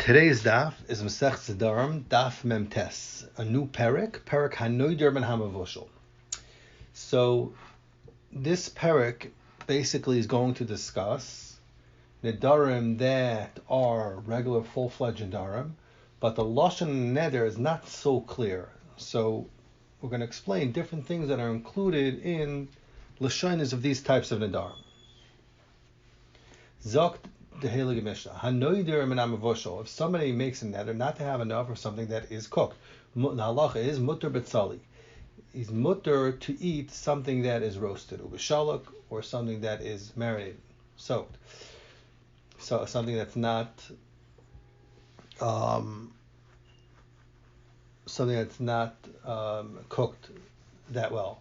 Today's daf is Masech Nedarim, daf memtes, a new parak hanoider ben hamavoshel. So this parak basically is going to discuss Nedarim that are regular full-fledged Nedarim, but the lashon neder is not so clear. So we're going to explain different things that are included in lashonos of these types of Nedarim. Zok the Heilige Mishnah. Hanoider min hamavoshel. If somebody makes a neder not to have enough of something that is cooked, the halacha is mutter betzali. He's mutter to eat something that is roasted, ubeshalak, or something that is marinated, soaked. So something that's not cooked that well.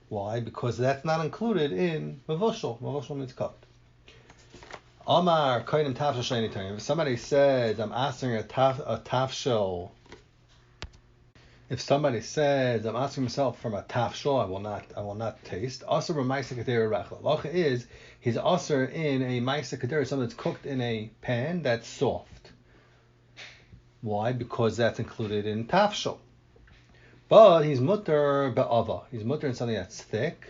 Why? Because that's not included in mavoshel. Mavoshel means cooked. Amar koinim tafshel sheni time. If somebody says I'm asking a tafshel, if somebody says I'm asking myself from a tafshel, I will not taste. Aser b'maisa kedera rechel. Lacha is he's aser in a maisa kedera, something that's cooked in a pan that's soft. Why? Because that's included in tafshel. But he's mutter be'ava. He's mutter in something that's thick.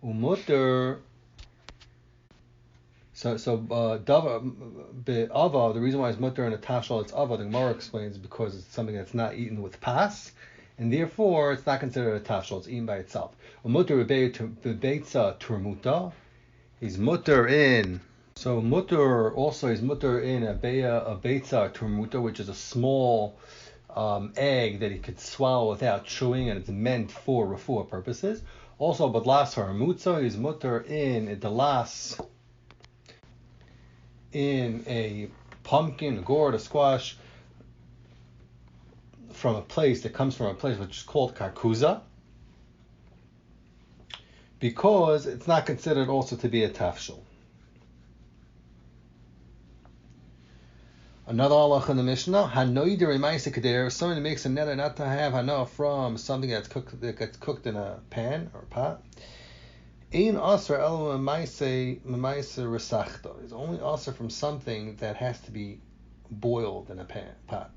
Umutter. So dava be'ava, the reason why it's mutter in a tafshel it's ava, the Gemara explains, because it's something that's not eaten with pas, and therefore it's not considered a tafshel, it's eaten by itself. Mutter bebeitza turmuta, he's mutter in, so mutter also is mutter in a beitza turmuta, which is a small egg that he could swallow without chewing, and it's meant for refuah purposes. Also, badlas haramutza, he's mutter in a dalas, in a pumpkin, a gourd, a squash, comes from a place which is called karkuza, because it's not considered also to be a tafshel. Another halach in the Mishnah, hanoider emaisa kedera, someone makes a neder not to have hana from something that gets cooked in a pan or pot. Ein aser elo memaisa resachta. It's only aser from something that has to be boiled in a pot.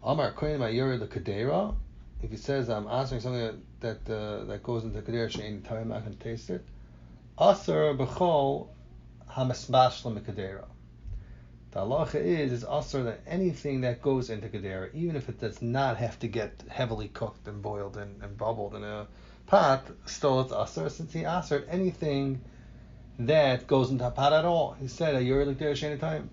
Amar kohen ma'yori the kedera. If he says I'm answering something that goes into kedera she'ein time I can taste it. Aser b'chol hamasbash l'mekedera. The halacha is aser that anything that goes into kedera, even if it does not have to get heavily cooked and boiled and bubbled in a pot, still it's aser, since he asered anything that goes into a pot at all. He said, "You're like there any time."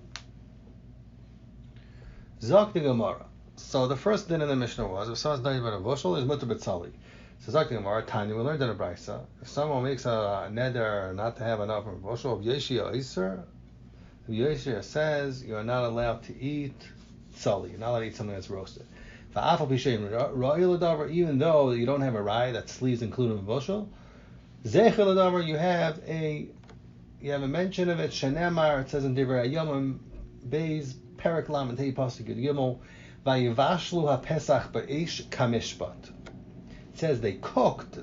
Zok the Gemara. So the first din in the Mishnah was, if someone's not even a bushel, is mutter betzali. So Zok the Gemara, Tanya, we learned in a brisa, if someone makes a neder not to have enough of a bushel of yeshia iser, yeshia says you're not allowed to eat tzali. You're not allowed to eat something that's roasted. Even though you don't have a rye that sleeves including a bushel, you have a mention of it. Shenemar, it says in Divrei Yomim Beis Perak Lam and Tei Pasuk Gimel, Vayivashlu HaPesach Ba'esh Kamishpat. It says they cooked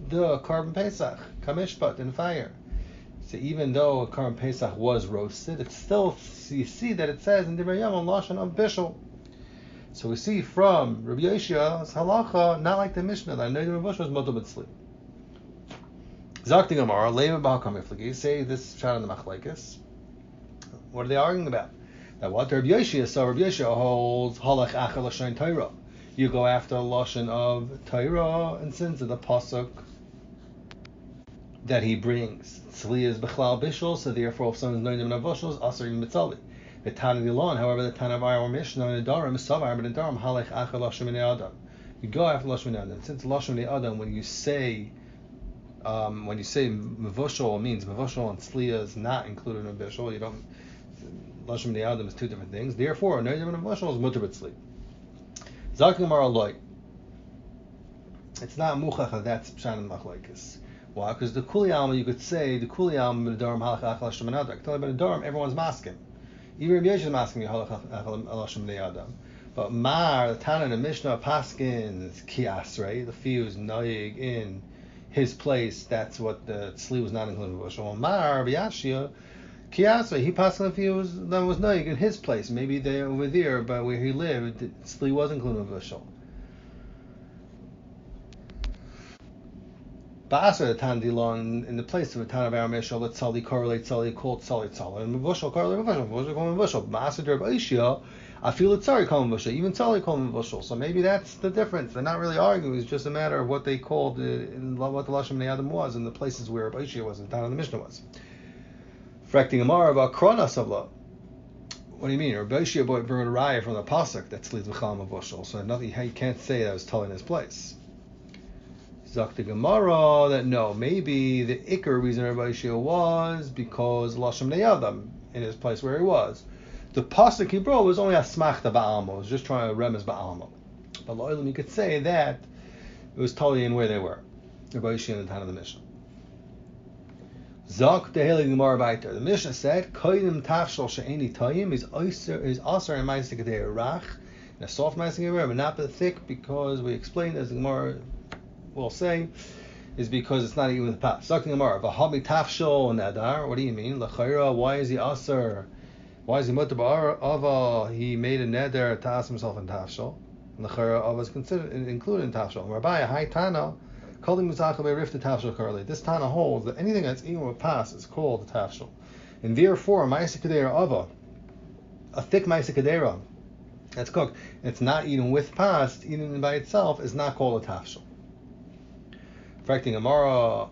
the Korban Pesach Kamishpat in fire. So even though a Korban Pesach was roasted, it's still, you see that it says in Divrei Yomim Lashon of Bishul. So we see from Rabbi Yoshia's halacha, not like the Mishnah, that Nedarim Bush was mutter b'tzli. Zakti Gemara, Leiva B'Hakam Iflagi, say this shot in the Machlekes. What are they arguing about? That what Rabbi Yoshia, so Rabbi Yoshia holds halach achar l'shain Torah. You go after a lashon of Torah, and since the pasuk that he brings, tzli is b'chlal bishul, so therefore if someone's Nedarim Bushel is aser in mitzali. The Tana Dilon, however, the Tana of our Mishnah Nedarim Savar, but Nedarim Halech Achar Lashon Minei Adam. You go after Lashon Minei Adam. Since Lashon Minei Adam, when you say Mevushal, means Mevushal and Sliya is not included in Mevushal. You don't. Lashon Minei Adam is two different things. Therefore, Nedarim and Mevushal is Mutter B'Tzli. Zakim Mar Aloi. It's not Muchach. That's Pshan and Machlekes. Why? Because the Kuli Alma, you could say the Kuli Alma Nedarim Halech Achar Lashon Minei Adam. Tell you about Nedarim, everyone's masking. Even Rabbi Yosef is asking me halachim b'nei adam, but Mar, the Tana and the Mishnah Paskin Kias, right? The fee was noyig in his place. That's what the tzli was not included in bushel. Mar Rabbi Yashia Kiyasa, he passed if he was that was noig in his place. Maybe they over there, but where he lived, he wasn't included in bushel. Ba'asar the Tandilon in the place of a Tan of Arameshal, let Sali correlate Sali called Sali Tzala. And Mavushal correlate Mavushal called Mavushal. Ba'asar Derb Aishia, I feel it's sorry called Mavushal. Even Sali called Mavushal. So maybe that's the difference. They're not really arguing. It's just a matter of what they called what the Lashon Nedarim was in the places where Aishia was and Tan of the Mishnah was. Frekting Amar about Kronas Avla. What do you mean? Rabbi Aishia brought a raya from the pasuk that leads V'chal Mavushal. So nothing you can't say that was telling his place. Zakta Gemara that no, maybe the Iker reason Rabbi Yishia was because Lashem Neyadam in his place where he was. The pasuk he brought was only a smachta ba'alma, it was just trying to remez ba'alma. But Lo'ilam, you could say that it was totally in where they were. Rabbi Yishia in the time of the Mishnah. Zakta Heli Gemara Baiter. The Mishnah said, Koidim Tafshal She'eni Tayim is Asar and Ma'aseh Kedei Rach, and a soft Ma'aseh Kedei but not the thick, because we explained as the Gemara will say, is because it's not even with the pas. Talking Gemara, v'hami tafshol nedar. What do you mean? L'chayra, why is he aser? Why is he mutar ba'ava? He made a neder to ask himself in tafshol. L'chayra ava is considered included in tafshol. Rabbi, hi tana, calling mizachal be'rif the tafshol curly. This tana holds that anything that's eaten with pas is called the tafshol, and therefore ma'aseh kedera ava, a thick ma'aseh kedera that's cooked, it's not eaten with pas, eaten by itself is not called a tafshol. Correcting Amara,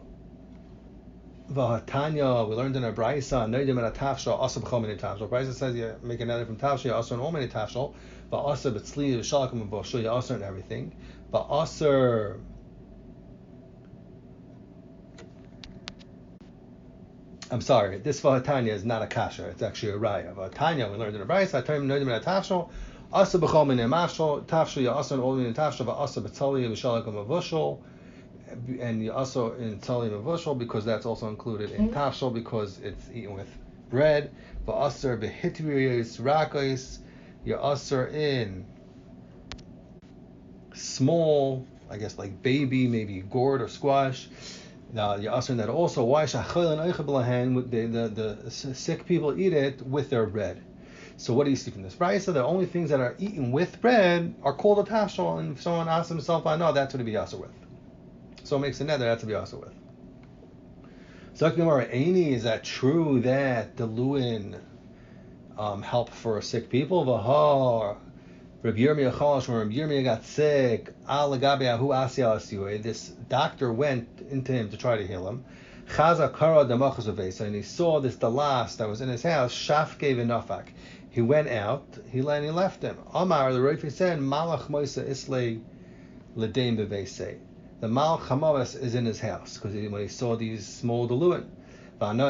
Vahatanya, we learned in our Braisa, Nedarim and Tafshal, Asa b'chol mini Tafshal. Braisa says you make a Nedarim from Tafshal, you Asa in all mini Tafshal, but Asa b'tzli, Shalakum and Boshul, you Asa in everything. But Asa, I'm sorry, this Vahatanya is not a kasha, it's actually a raya. Vahatanya, we learned in our Braisa, Nedarim and Tafshal, Asa b'chol mini Tafshal, you Asa in all mini Tafshal, but Asa b'tzli, Shalakum and Boshul. And you also in Tali Mavushal because that's also included in Tafshal because it's eaten with bread. But Aser behitviriyos rakos, you Aser in small, I guess like baby, maybe gourd or squash. Now you Aser in that also. Why the sick people eat it with their bread. So what do you see from this? Right? So the only things that are eaten with bread are called a Tafshal, and if someone asks himself, I know that's what to be Aser with. So it makes a nether that's to be also with. So Aini, is that true that the Luin help for sick people? V'ha Rabbi Yirmiyah Chalash, when Rabbi Yirmiyah got sick, this doctor went into him to try to heal him. Chaza kara damachas avesa, and he saw this dalas that was in his house. Shafke v'nafak. He went out. He left him. Amar the Rafi said, Malach Moisa Islay L'Deim Bevesei. The Mal Chamavas is in his house because when he saw these small deluin, and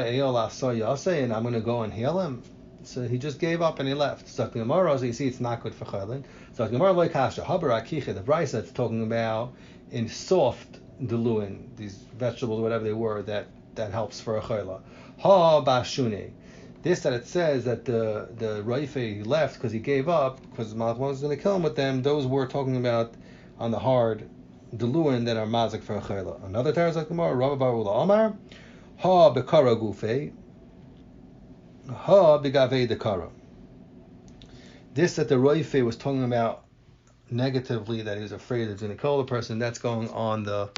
I'm going to go and heal him. So he just gave up and he left. So Gemara, so you see, it's not good for Chaylin. So Gemara loy kasha habar akicha. The Brisa that's talking about in soft deluin, these vegetables, whatever they were, that helps for a Chayla. Ha bashune. This that it says that the Raife left because he gave up because Malach was going to kill him with them. Those we're talking about on the hard deluin that are mazik for a chayla. Another Tarzak Gemara, Rabba Bar Ula Amar, Ha bekara gufe, Ha begave dekara. This that the Roife was talking about negatively, that he was afraid it's going to kill the person, that's going on the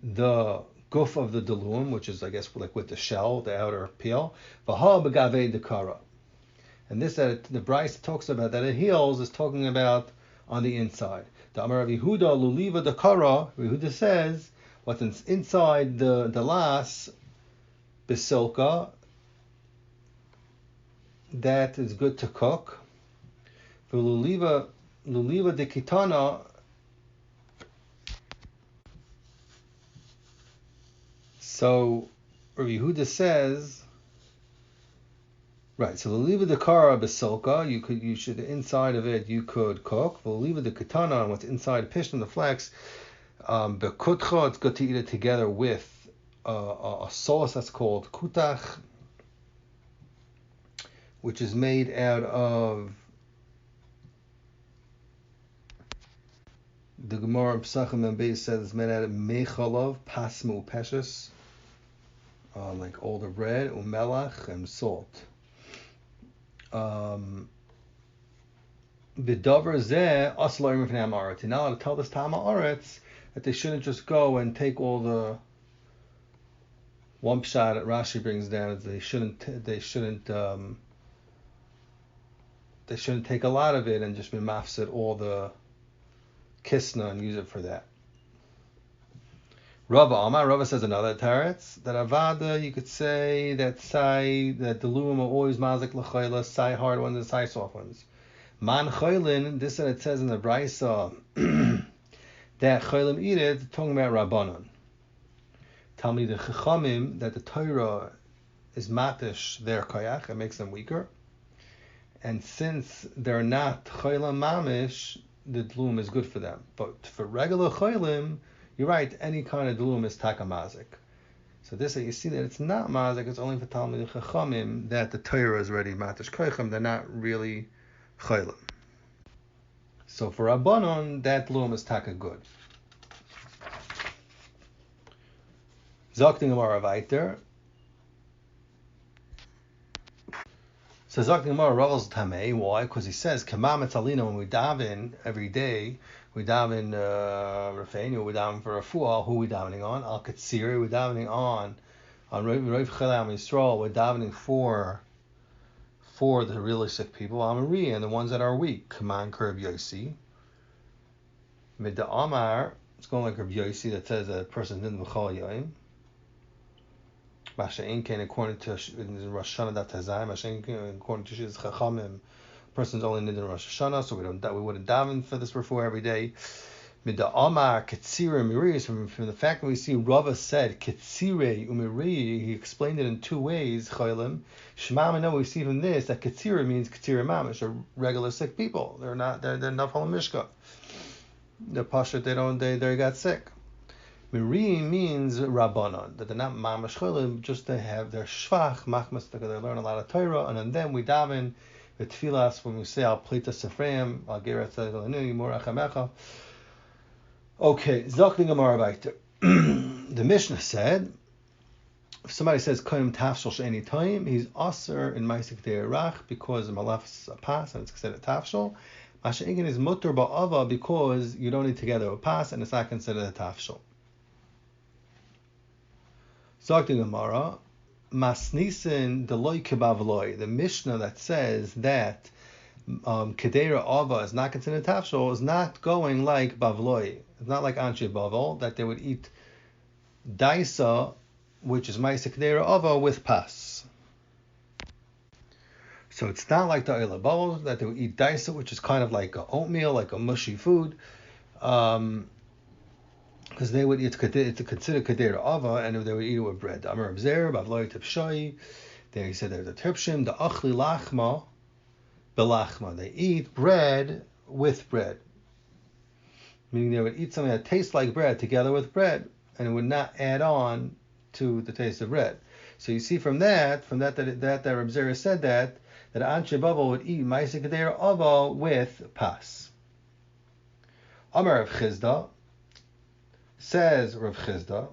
guf of the deluim, which is I guess like with the shell, the outer peel. Ha begave dekara. And this that the Bryce talks about that it heals is talking about on the inside. The Amar of Yehuda Luliva Dakara, Yehuda says what's inside the las bisilka, that is good to cook. For Luliva de Kitana, so Yehuda says, right, so the liva de kara basilka, you should the inside of it you could cook. The liva de katana, what's inside pishin the flax, bekutcha, it's good to eat it together with a sauce that's called kutach, which is made out of the Gemara Pesachim and Beis says it's made out of mechalov pasmu peshes. like all the bread, umelach, and salt. V'davar zeh asloim v'nei ha'aretz. You're not allowed to tell this Tam ha'aretz that they shouldn't just go and take all the. One pshat that Rashi brings down is they shouldn't take a lot of it and just be mafsid all the kisna and use it for that. Rava says another teretz that avada, you could say that the luim are always mazik l'chayla, sai hard ones and sai soft ones. Man chaylin, this that it says in the brayso that chaylim eat it, talking about rabbanon. Tell me the chachamim that the Torah is matish their koyach, it makes them weaker, and since they're not chaylim mamish, the dlum is good for them. But for regular chaylim, you're right, any kind of dlum is taka mazik. So this, you see that it's not mazik, it's only for Talmid Chachamim that the Torah is already matish koychim, they're not really chaylim. So for Rabbanon, that dlum is taka good. Zokting Gemara weiter. So Zokting Gemara Ravos Tamei. Why? Because he says Kamam Etzalina, when we daven every day, we daven Rafeinu, we daven for Refuah. Who we davening on? Al Katsiri, we're davening on Rav Chelam Yisrael. We're davening for the really sick people, Amari, and the ones that are weak. Kaman Kerb Yosi. Midda Amar. It's going like Kerb Yosi that says a person didn't b'chol yoim. Masha'in Kain, according to Rosh Hashanah Dat Hazai, Masha'in Kain, according to Shiz Chachamim, person's only nid in Rosh Hashanah, so we wouldn't daven for this refuah every day. Midda Amar Ketzire Mirius, from the fact that we see Rava said Ketzire Umiri, he explained it in two ways. Chaylim Shema, know we see from this that Ketzire means Ketzire Mamish, are regular sick people. They're Nafal Mishka. They're Pasha. They got sick. Miri means Rabbanon, that they're not mamash cholim, just they have their shvach, machmas, they learn a lot of Torah, and then we daven the tefillas when we say al plita sefreim, al geret tzadilinu, mor achamecha. Okay, Zokling Gemara weiter. The Mishnah said, if somebody says koyim tafshel any time, he's aser in ma'asik de'erach because the malaf is a pas and it's considered tafshel. Masha Ingin is mutter ba'ava because you don't need to gather a pas and it's not considered a tafshel. Zokting Gemara, Masnisin Deloy Kebavloy, the Mishnah that says that Kedera Ava is not considered tafshel is not going like Bavloy. It's not like Anshe Bavel, that they would eat Daisa, which is Maisa Kedera Ava, with pas. So it's not like the Oila Bavel, that they would eat Daisa, which is kind of like a oatmeal, like a mushy food. Because they would eat, it's considered Kedera Ava, and they would eat it with bread. Amar Abzer, Bavloy Tipshai, there he said there's a Tipshim, the Achli Lachma, Belachma. They eat bread with bread. Meaning they would eat something that tastes like bread together with bread, and it would not add on to the taste of bread. So you see from that Reb Zera said that Anshe Bavel would eat Maisa Kedera Ava with pas. Amar Rav Chizda, says Rav Chizda,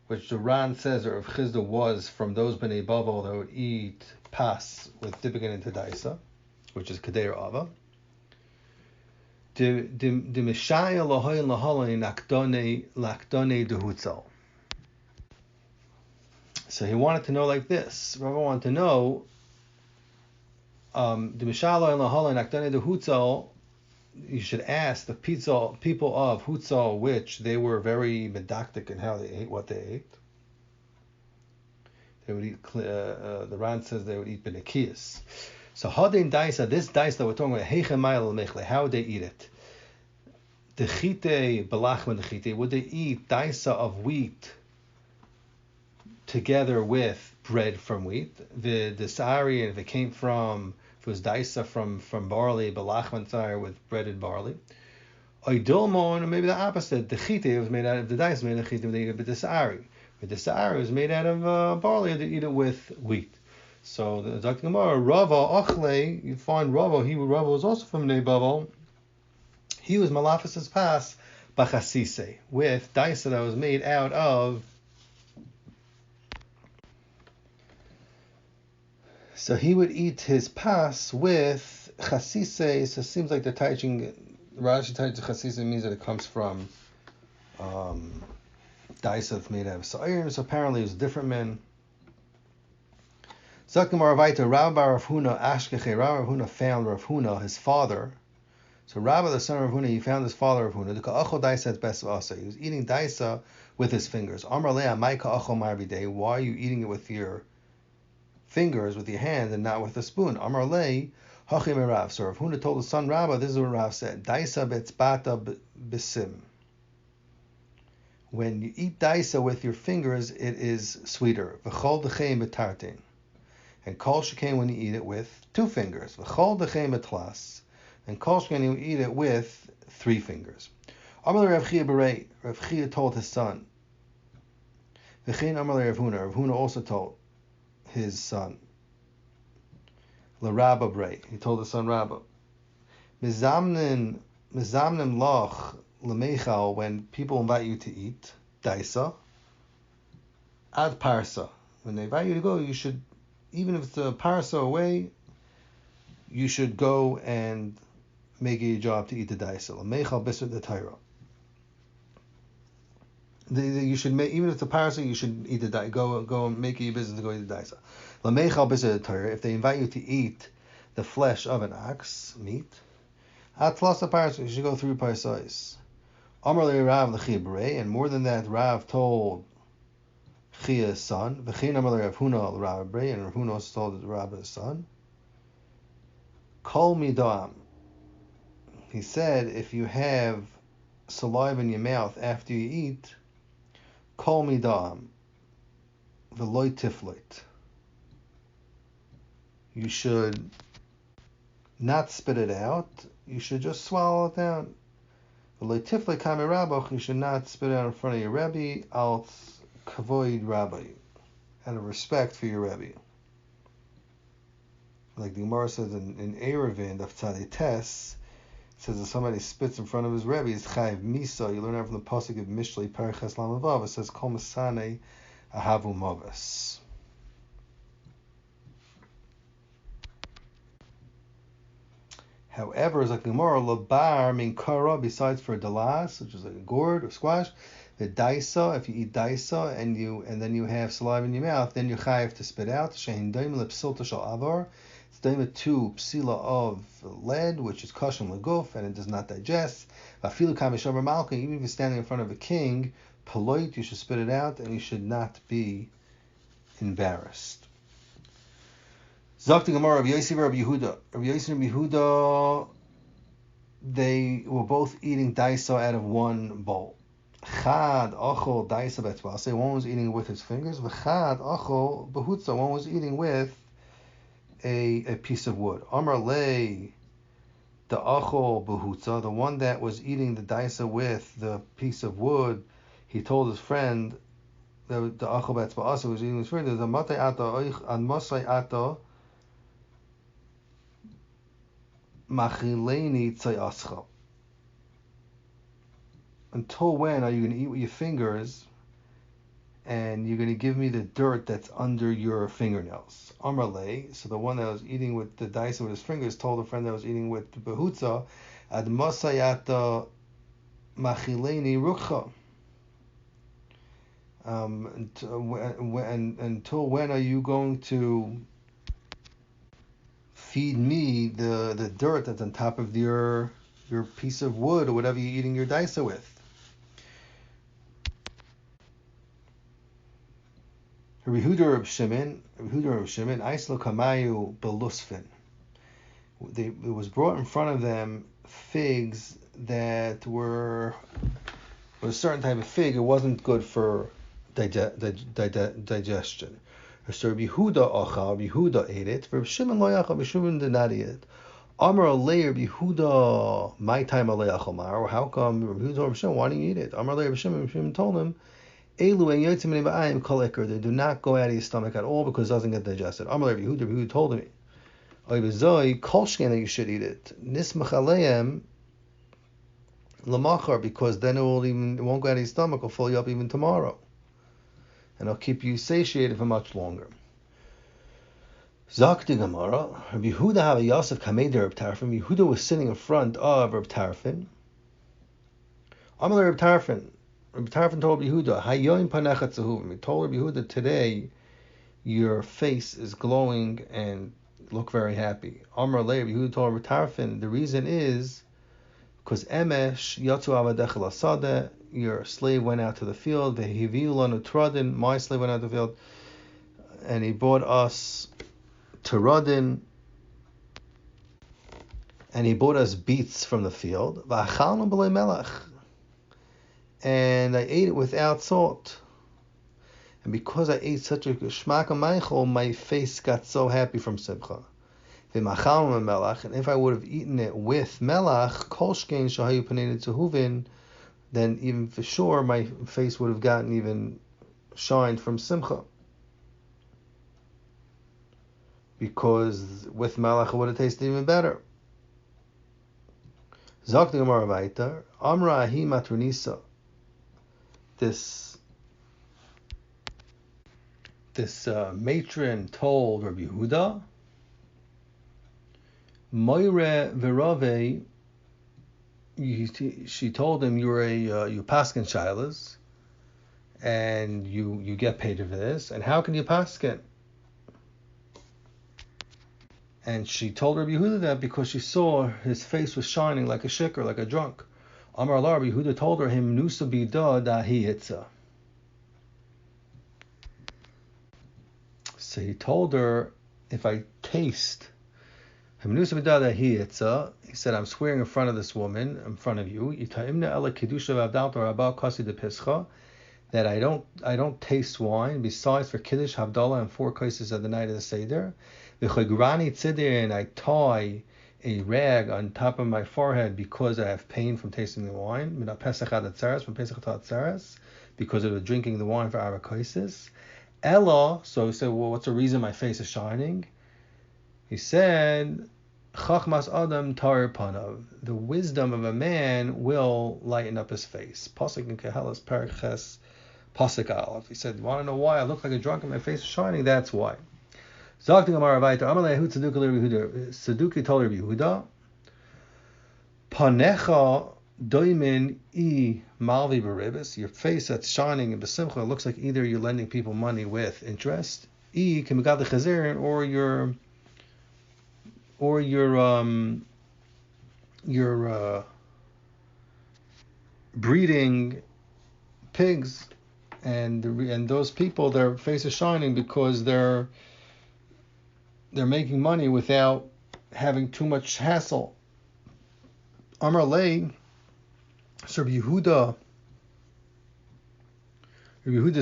which the Ran says that Rav Chizda was from those Bnei Bavel that would eat pas with dipping it into daisa, which is Kedera Ava. The Mishaya Lahoyin Laholin Lakdone Dehutzal. So he wanted to know like this. Rava wanted to know the Mishaya Lahoyin Laholin Lakdone Dehutzal. You should ask the people of Hutzal, which they were very medactic in how they ate what they ate. They would eat, the Ran says they would eat benekias. So Hadin Daisa, this Daisa that we're talking about, Heichemayel Mechle, how would they eat it? The Chite, Belachman the Chite, would they eat Daisa of wheat together with bread from wheat? The Sari, and if it came from, if it was Daisa from barley, Belachman Sari with breaded barley. Oidolmon, or maybe the opposite, the Chite was made out of the Daisa, made out of Chite, they eat it with the Sari. But the Sari was made out of barley, they eat it with wheat. So the Dr. Gemara, Rava Ochle, you find Rava was also from Nebavel. He was Malafis's pas Bachasise, with daisa that was made out of So he would eat his pas with chasise. So it seems like they're teaching, Rashi teaches chasise means that it comes from dice that's made out of iron. So apparently it was different men. Zaktim Aravaita, Rabbi Rav Huna Ashkeche, Rabbi Rav Huna found Rav Huna, his father. So Rabbi, the son of Rav Huna, he found his father Rav Huna. The ka'achol daisa at best asa. He was eating daisa with his fingers. Amar le'a mai ka'achol marvidei. Why are you eating it with your fingers, with your hand, and not with a spoon? Amar le'i hachim Rav. So Rav Huna told his son Rabbi, this is what Rav said. Daisa betzbata bisim. When you eat daisa with your fingers, it is sweeter. V'chol dechein betartin. And kol shekain when you eat it with two fingers. V'chol dechein betlas. And kol shekain you eat it with three fingers. Amar Rav Chia berei. Rav Chia told his son. V'chein Amar Rav Huna. Rav Huna also told his son. LaRabba berei. He told his son Rabba. Mizamnim lach lemechal, when people invite you to eat daisa. Ad parsa. When they invite you to go, you should, even if it's a parsa away, you should go and make it your job to eat the daisa. Lemechal bisr the Torah. You should make, even if it's a parsa, you should eat the daisa. Go and make it your business to go eat the daisa. Lemechal bisr the Torah. If they invite you to eat the flesh of an ox, meat, atlasa parsa, you should go through parsais. Amar le Rav l'Chia berei, and more than that, Rav told Chia's son. V'chein Amar le Rav Huna l'Rav berei, and Rav Huna also told Rabba's son. Kol midam. He said, if you have saliva in your mouth after you eat, kol midam, v'loy tifloit. You should not spit it out. You should just swallow it down. V'loy tifloit kami rabach. You should not spit it out in front of your Rebbe. Al kavoid rabbi, out of respect for your Rebbe. Like the Gemara says in Erevin, Daf Tzadei Tes, it says if somebody spits in front of his Rebbe, it's chayiv misa. You learn that from the pasuk of Mishlei Parachas Lamavav. It says kol masane ahavu mavas. However, as like the Gemara, labar min kara, besides for dalas, which is like a gourd or squash, the daisa, if you eat daisa and then you have saliva in your mouth, then you're chayiv to spit out. Shein daim lepsilta shal avar. It's daim to psila of lead, which is kashim leguf, and it does not digest. Vafilu kamishavar malka. Even if you're standing in front of a king, polite, you should spit it out, and you should not be embarrassed. Zakti Gemara, Rabbi Yossi, Rabbi Yehuda. Rabbi Yossi and Rabbi Yehuda, they were both eating daisa out of one bowl. Chad achol daisa betzvase. One was eating with his fingers. V'chad achol behutza. One was eating with a piece of wood. Amar lei the achol behutza. The one that was eating the daisa with the piece of wood, he told his friend, the achol betzvase was eating with his friend, the matay ata an masay ata machileni tzayascha. Until when are you going to eat with your fingers and you're going to give me the dirt that's under your fingernails? Amar lei, so the one that was eating with the daisa with his fingers told a friend that was eating with the behutza, ad masayata machileni rukcha. Until when are you going to feed me the dirt that's on top of your piece of wood or whatever you're eating your daisa with? Rabbi Yehuda Reb Shimon, Aislo Kamayu Belusfin. It was brought in front of them figs that were a certain type of fig. It wasn't good for digestion. So Rabbi Yehuda ate it. Rabbi Shimon lo yachal, Rabbi Shimon did not eat it. Amar alei Rabbi Yehuda, my time alei achal mar. How come Rabbi Yehuda Rabbi Shimon, why didn't you eat it? Amar alei Rabbi Shimon told him, Elu and yotzim min ba'ayim kol ekar. They do not go out of your stomach at all because it doesn't get digested. Amar alei Rabbi Yehuda told me, oy bezoi kol shken that you should eat it. Nismach aleihem lamachar, because then it won't go out of your stomach. It'll fill you up even tomorrow, and it'll keep you satiated for much longer. Zakti Gemara, Rabbi Yehuda have a Yosef Kameder Reb Tarfin. Yehuda was sitting in front of Reb Tarfin. Amalei Reb Tarfin. Reb Tarfin told Yehuda, Hayoim panecha tzehuvim. He told Reb Yehuda, today your face is glowing and look very happy. Amar Lei, Reb Yehuda told Reb Tarfin, the reason is because Emesh Yatzu Avadecha Lasadeh, your slave went out to the field. Vehiviu lanu Tradin, my slave went out to the field, and he brought us Tradin, and he brought us beets from the field. V'achalnu b'lei melech, and I ate it without salt. And because I ate such a shmaka meichel, my face got so happy from simcha. V'machalnu melech, and if I would have eaten it with melech, kol shkein shahayu paneinu tzehuvin, then even for sure my face would have gotten even shined from simcha. Because with melech it would have tasted even better. Zakti Gemara Vayter, Amra Ahi Matronisa. This matron told Rabbi Yehuda, Moire Verave, she told him, you're you paskin shilas, and you get paid for this, and how can you paskin? And she told Rabbi Yehuda that because she saw his face was shining like a shikr, like a drunk. Amar Allah, Rabbi Yehuda told her, him nusa bida dahi hitza. So he told her, if I taste, him nusa bida dahi hitza, he said, I'm swearing in front of this woman, in front of you, yitaimna ela kedusha v'avdalta rabba kasi de pischa, that I don't taste wine besides for kiddush, havdalah, and 4 cases of the night of the seder. And I tie a rag on top of my forehead because I have pain from tasting the wine. From Pesach Atzaras, because of the drinking the wine for Arakaisis. Ella, so he said, well, what's the reason my face is shining? He said, Chachmas Adam Tar Panav, the wisdom of a man will lighten up his face. Pasuk in Kehelas Paraches Pasuk Aleph. He said, you want to know why I look like a drunk and my face is shining? That's why. Saduki told Rabbi Yehuda, Panecha doimin I malvi beribis, your face that's shining in besimcha looks like either you're lending people money with interest, I kimigad chazerin, or you're breeding pigs, and those people, their face is shining because they're making money without having too much hassle. Amar Lei, so Rabbi Yehuda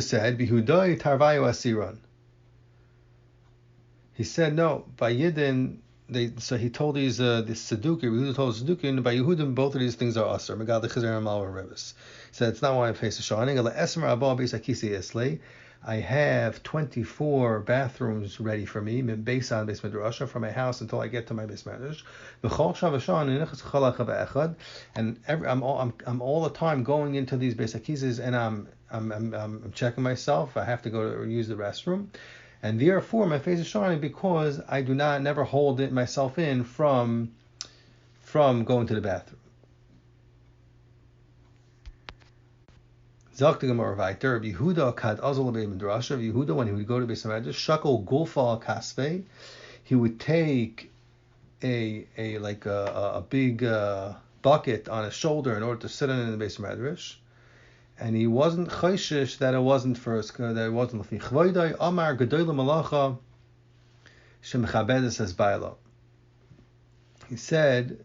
said, Bihudai tarvayu asiran. He said, no, by Yidden, so he told these this Saduki, Rabbi Yehuda told Saduki, and by Yehudim, both of these things are asr. Megad lechizer and malva ribis. He said, it's not why my face is shining. I have 24 bathrooms ready for me, based on Beis Midrash, from my house until I get to my Beis Midrash. And I'm all the time going into these Beis Hakizes, and I'm checking myself. I have to go to use the restroom, and therefore my face is shining because I do not never hold it myself in from going to the bathroom. Zakti Gemara Vayter, Yehuda kad azal be midrasha. Yehuda, when he would go to Beis Midrash, shakol gulfa kaspe, he would take a big bucket on his shoulder in order to sit in the Beis Midrash, and he wasn't chayshish that it wasn't lefi chvoidai amar gedoyle malacha shemchabedes as baila. He said,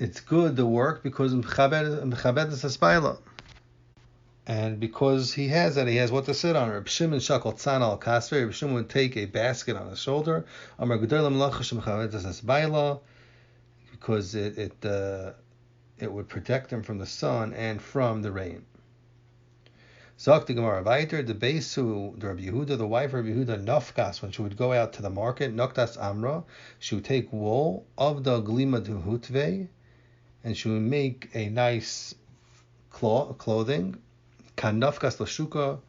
it's good the work because mechabedes as baila, and because he has what to sit on. Reb Shimon shakol tzan al kasvei. Reb Shimon would take a basket on his shoulder. Amar gedoyle malacha shemchabedes as baila, because it would protect him from the sun and from the rain. Zakti Gemara Vayter, the Beisu, the Rabbi Yehuda, the wife of Rabbi Yehuda, Nafkas, when she would go out to the market, Noktas Amra, she would take wool of the Glima Duhutve, and she would make a nice clothing, Kan Nafkas Lashuka,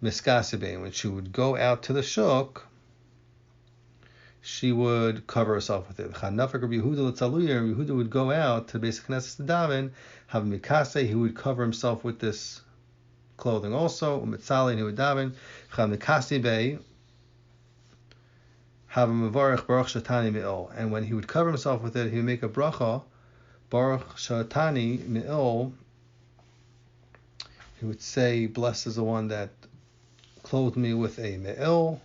miskasibe. When she would go out to the shuk, she would cover herself with it. Yehuda would go out to the basic Knesset to daven, have mikase, he would cover himself with this clothing also. Umitzali, he would daven. Mikasibe, have a mevarich baruch shatani me'il. And when he would cover himself with it, he would make a bracha, baruch shatani me'il. He would say, blessed is the one that clothed me with a me'il.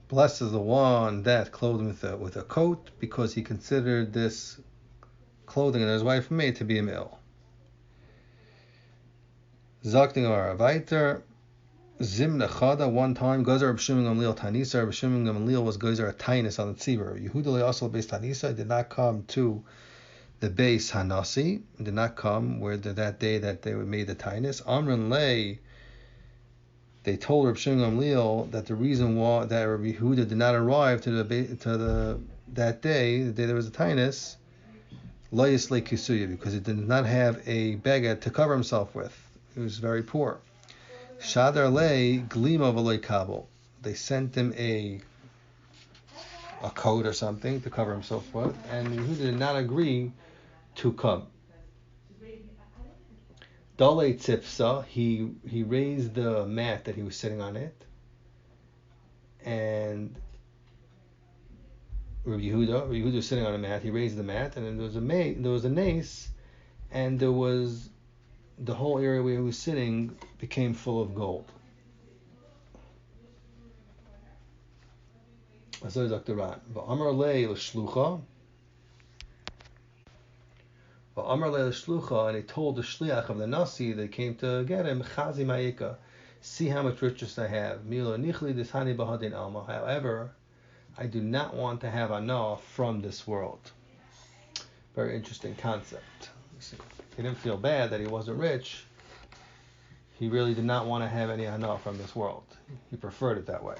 Blessed is the one that clothed him with a coat, because he considered this clothing that his wife made to be a me'il. Zakting or Avaiter, Zim Nechada, one time, Gozer Reb Shimon Gamliel Tanisa, Reb Shimon Gamliel was Gozer a Tainus on the Tzibur. Yehuda also base Tanisa did not come to the base Hanasi, did not come where that day that they made the Tainus. Amran Lay, they told Reb Shimon Gamliel that the reason why that Rabbi Yehuda did not arrive to that day, the day there was a Tainus, Loyis Le Kisuya, because he did not have a beged to cover himself with. He was very poor. Shadar Le Glima V'Loy Kabel. They sent him a coat or something to cover himself with, and Yehuda did not agree to come. Dale Tzipsa, he raised the mat that he was sitting on it, and Rabbi Yehuda was sitting on a mat. He raised the mat, and then there was a nace, and there was the whole area where he was sitting became full of gold. So Dr. Ran. V'amar lei l'shlucha. And he told the shliach of the nasi that came to get him, Chazi ma'ika, see how much riches I have. Milo nichli dishani bahadin alma. However, I do not want to have anah from this world. Very interesting concept. He didn't feel bad that he wasn't rich. He really did not want to have any anah from this world. He preferred it that way.